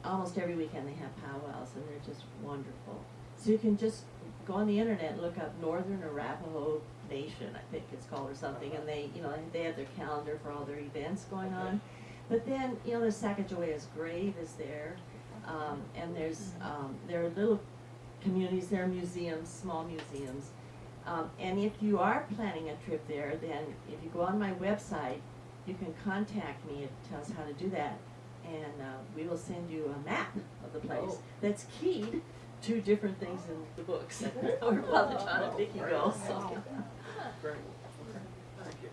almost every weekend they have powwows, and they're just wonderful. So you can just go on the internet and look up Northern Arapaho Nation, I think it's called, or something, and they have their calendar for all their events going on. But then, the Sacagawea's grave is there, and there are little communities, there are museums, small museums. And if you are planning a trip there, then if you go on my website, you can contact me. It tells how to do that, and we will send you a map of the place that's keyed to different things in the books where Father John and Vicki go. So. Great. Thank you.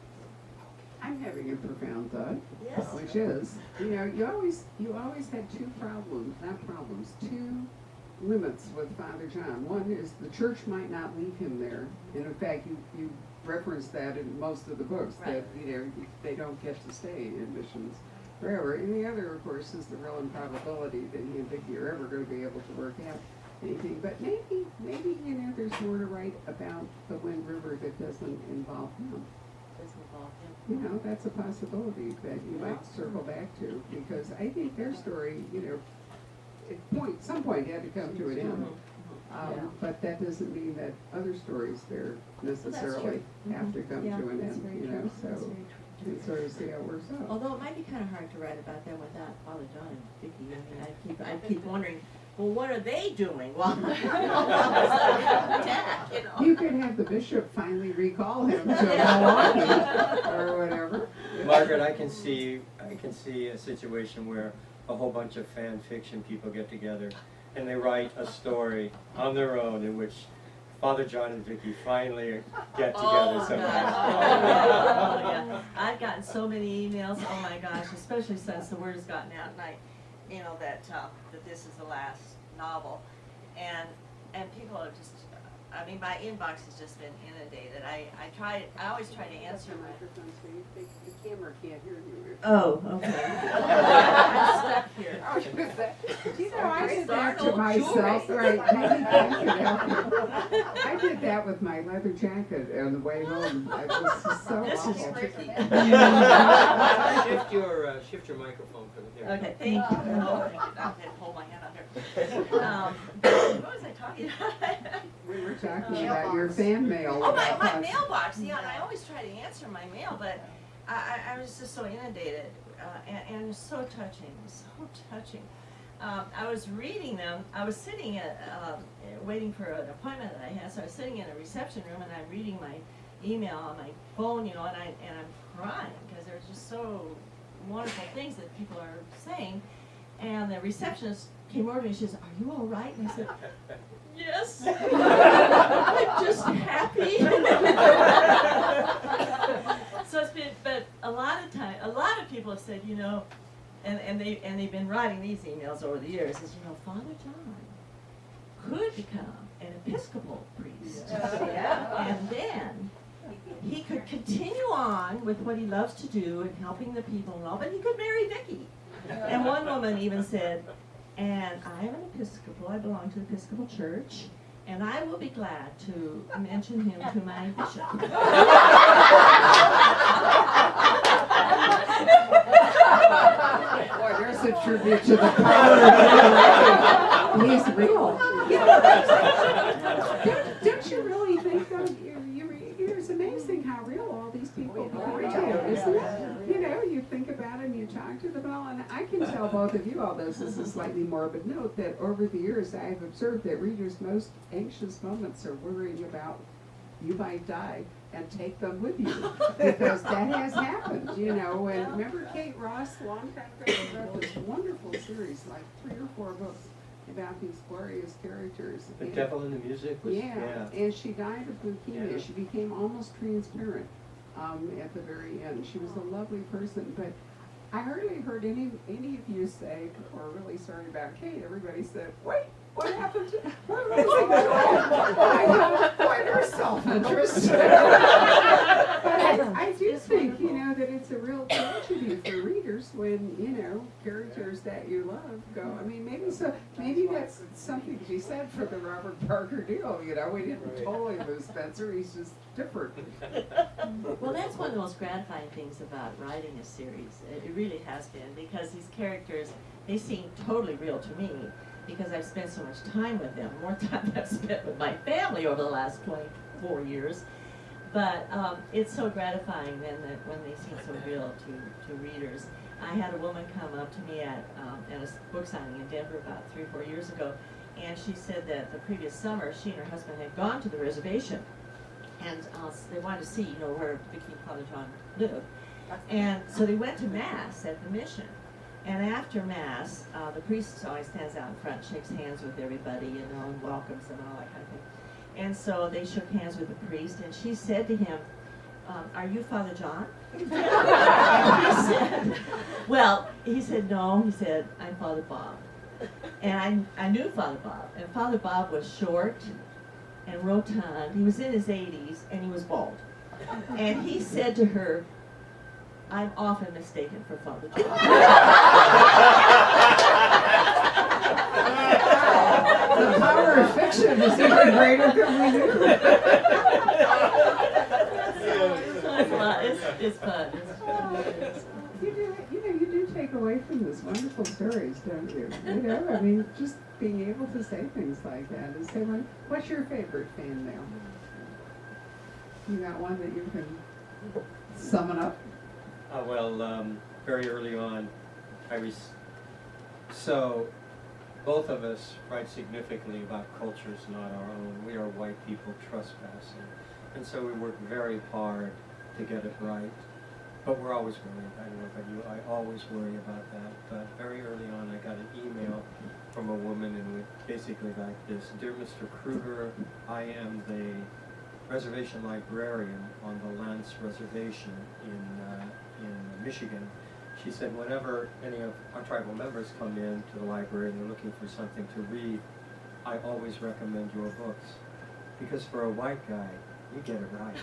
I'm having a profound thought, Yes. which is, you always had two limits with Father John. One is the church might not leave him there, and in fact, you reference that in most of the books, Right. that they don't get to stay in missions forever. And the other, of course, is the real improbability that he and Vicki are ever going to be able to work out anything. But maybe there's more to write about the Wind River that doesn't involve him. That's a possibility that you might circle back to, because I think their story, at some point had to come to an end. But that doesn't mean that other stories there necessarily have to come to an end, so and sort of see how it works out. Although it might be kind of hard to write about them without Father John and Vicki. I keep wondering, well, what are they doing while attack, You could have the bishop finally recall him to Milwaukee or whatever. Margaret, I can see a situation where a whole bunch of fan fiction people get together and they write a story on their own in which Father John and Vicki finally get together somehow. Yeah. I've gotten so many emails, oh my gosh, especially since the word has gotten out, and that this is the last novel, and people are just, my inbox has just been inundated. I always try to answer my microphone so the camera can't hear you. Oh, okay. I'm stuck here. I did that to myself, right? Maybe that could help you. I did that with my leather jacket on the way home. It was just so This awful. is tricky. Shift your microphone for the Okay, thank you. Oh, I can hold my hand out here. What was I talking about? We were talking about your fan mail. Oh, about my us. mailbox, and I always try to answer my mail, but I was just so inundated, and so touching. I was reading them. I was sitting waiting for an appointment that I had, so I was sitting in a reception room, and I'm reading my email on my phone, and I'm crying, because there's just so wonderful things that people are saying, and the receptionist came over to me and she says, "Are you all right?" And I said, "Yes, I'm just happy." So it's been, but a lot of people have said, and they've been writing these emails over the years, is, Father John could become an Episcopal priest. And then he could continue on with what he loves to do and helping the people and all, but he could marry Vicki. And one woman even said, "And I am an Episcopal, I belong to the Episcopal Church, and I will be glad to mention him to my bishop." Boy, there's a tribute to the power of he's real. Don't you really think, though, it's amazing how real all these people become, isn't it? You think about it and you talk to them all, and I can tell both of you all this is a slightly morbid note, that over the years I've observed that readers' most anxious moments are worrying about you might die and take them with you. Because that has happened, you know, and remember Kate Ross, a long time ago, wrote this wonderful series, like 3 or 4 books about these glorious characters. The And- Devil in the Music was, yeah, and she died of leukemia. Yeah. She became almost transparent at the very end. She was a lovely person, but I hardly heard any of you say, "We're really sorry about Kate." Everybody said, "Wait, what happened to what really going on?" I know, boy, there's self-interest. But I do think, you know, that it's a real tragedy for readers when, you know, characters that you love go. I mean, maybe that's something to be said for the Robert Parker deal. You know, we didn't totally lose Spencer. He's just different. Well, that's one of the most gratifying things about writing a series. It really has been, because these characters, they seem totally real to me, because I've spent so much time with them, more time than I've spent with my family over the last 24 years. But it's so gratifying then that when they seem so real to readers. I had a woman come up to me at a book signing in Denver about 3 or 4 years ago, and she said that the previous summer she and her husband had gone to the reservation, and they wanted to see, you know, where Vicky and Father John lived. And so they went to Mass at the mission. And after Mass, the priest always stands out in front, shakes hands with everybody, you know, and welcomes them and all that kind of thing. And so they shook hands with the priest, and she said to him, "Are you Father John?" And he said, well, he said, "No." He said, "I'm Father Bob." And I knew Father Bob. And Father Bob was short and rotund. He was in his 80s, and he was bald. And he said to her, "I'm often mistaken for Father John." The power of fiction is even greater than we knew. It's fun. You do take away from this wonderful stories, don't you? You know, I mean, just being able to say things like that and say, "What's your favorite fan mail?" You got one that you can sum it up? Very early on, so both of us write significantly about cultures not our own. We are white people trespassing, and so we work very hard to get it right. But we're always worried. I don't know about you. I always worry about that. But very early on, I got an email from a woman, and it basically like this: "Dear Mr. Krueger, I am the reservation librarian on the Lance Reservation in Michigan." She said, "Whenever any of our tribal members come in to the library and they're looking for something to read, I always recommend your books. Because for a white guy, you get it right."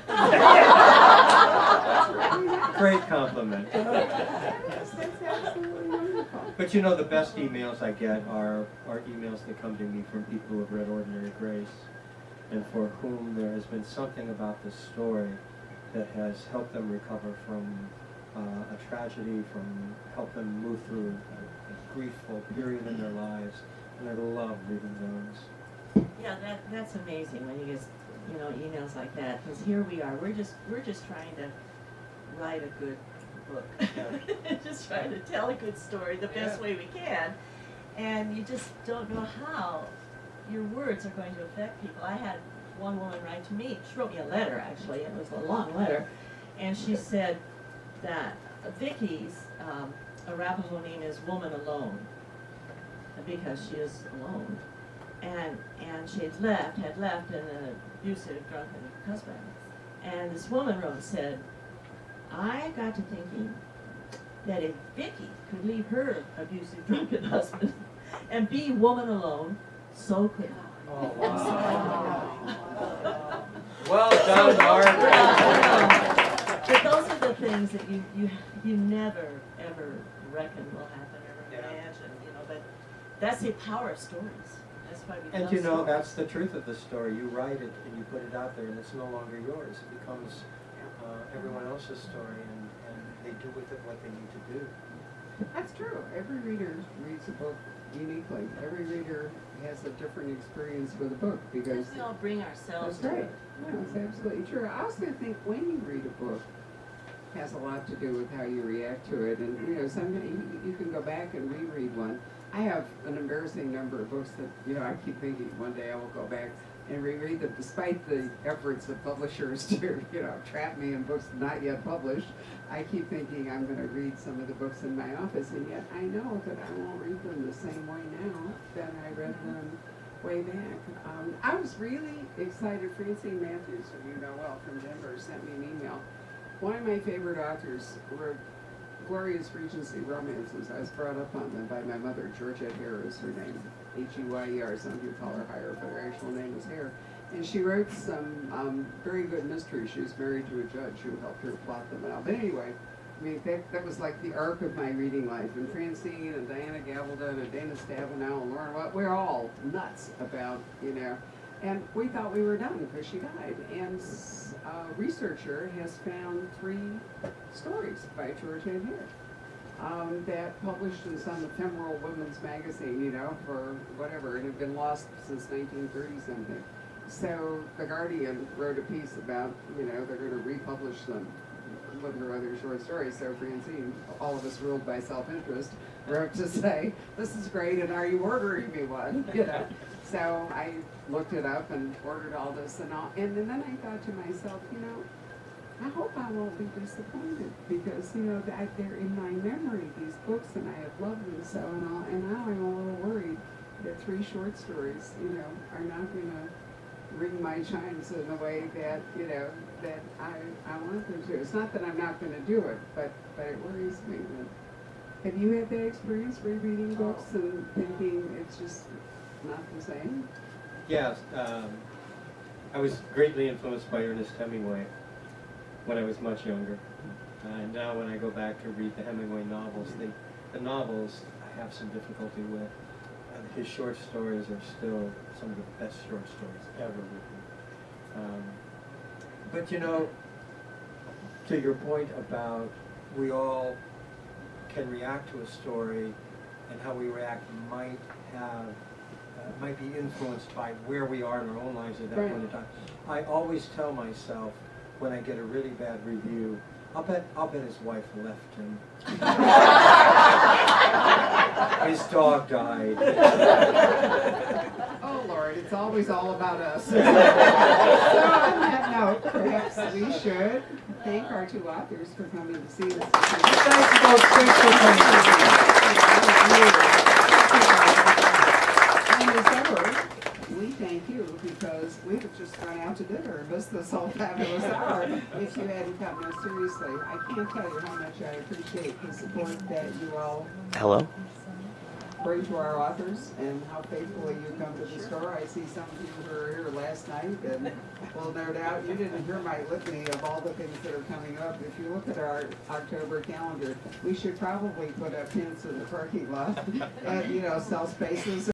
Great compliment. That's absolutely wonderful. But you know, the best emails I get are emails that come to me from people who have read Ordinary Grace, and for whom there has been something about the story that has helped them recover from a tragedy, from help them move through a griefful period in their lives, and I love reading those. Yeah, that's amazing when you get, you know, emails like that, because here we are, we're just trying to write a good book. Yeah. Just trying to tell a good story the best way we can, and you just don't know how your words are going to affect people. I had one woman write to me. She wrote me a letter, actually. It was a long letter, and she said that Vicky's Arapaho name is Woman Alone, because she is alone, and she had left an abusive, drunken husband. And this woman wrote and said, "I got to thinking that if Vicky could leave her abusive, drunken husband and be woman alone, so could I." Oh, wow. Well done, Margaret. But those are the things that you never ever reckon will happen or imagine, you know. But that's the power of stories. That's why we And love you know, stories. that's the truth of the story. You write it and you put it out there, and it's no longer yours. It becomes everyone else's story, and they do with it what they need to do. That's true. Every reader reads a book uniquely. Every reader has a different experience with a book because we all bring ourselves that's to right. it. No, it's absolutely true. I also think when you read a book has a lot to do with how you react to it, and you know, sometimes you can go back and reread one. I have an embarrassing number of books that, you know, I keep thinking one day I will go back and reread them, despite the efforts of publishers to, you know, trap me in books not yet published. I keep thinking I'm going to read some of the books in my office, and yet I know that I won't read them the same way now that I read them way back. I was really excited. Francine Matthews, who you know well from Denver, sent me an email. One of my favorite authors wrote glorious Regency romances. I was brought up on them by my mother. Georgette Hare is her name. H-E-Y-E-R. Some people call her Hare, but her actual name is Hare. And she wrote some very good mysteries. She was married to a judge who helped her plot them out. But anyway, I mean, that was like the arc of my reading life. And Francine and Diana Gabaldon and Dana Stabenow and Lauren Watt, we're all nuts about, you know. And we thought we were done because she died. And a researcher has found 3 stories by Georgette Hare that published in some ephemeral women's magazine, you know, for whatever, and had been lost since 1930-something. So The Guardian wrote a piece about, you know, they're going to republish them with her other short stories. So Francine, all of us ruled by self-interest, wrote to say, this is great, and are you ordering me one? You know. So I looked it up and ordered all this and all, and then I thought to myself, you know, I hope I won't be disappointed because, you know, they're in my memory, these books, and I have loved them so and all, and now I'm a little worried that 3 short stories, you know, are not going to ring my chimes in the way that, you know, that I want them to. It's not that I'm not going to do it, but it worries me. Have you had that experience rereading books and thinking it's just not the same? Yes, I was greatly influenced by Ernest Hemingway when I was much younger. And now when I go back to read the Hemingway novels, the novels I have some difficulty with. His short stories are still some of the best short stories ever written. But you know, to your point about we all can react to a story, and how we react might be influenced by where we are in our own lives at that point in time. I always tell myself when I get a really bad review, I'll bet his wife left him. His dog died. Oh Lord, it's always all about us. So on that note, perhaps we should thank our 2 authors for coming to see us. Thanks for And as ever, we thank you because we have just gone out to dinner and missed this whole fabulous hour if you hadn't come. No, seriously, I can't tell you how much I appreciate the support that you all bring to our authors and how faithfully you come to the store. I see some of you who were here last night, and well, no doubt you didn't hear my litany of all the things that are coming up. If you look at our October calendar, we should probably put up hints in the parking lot and, you know, sell spaces.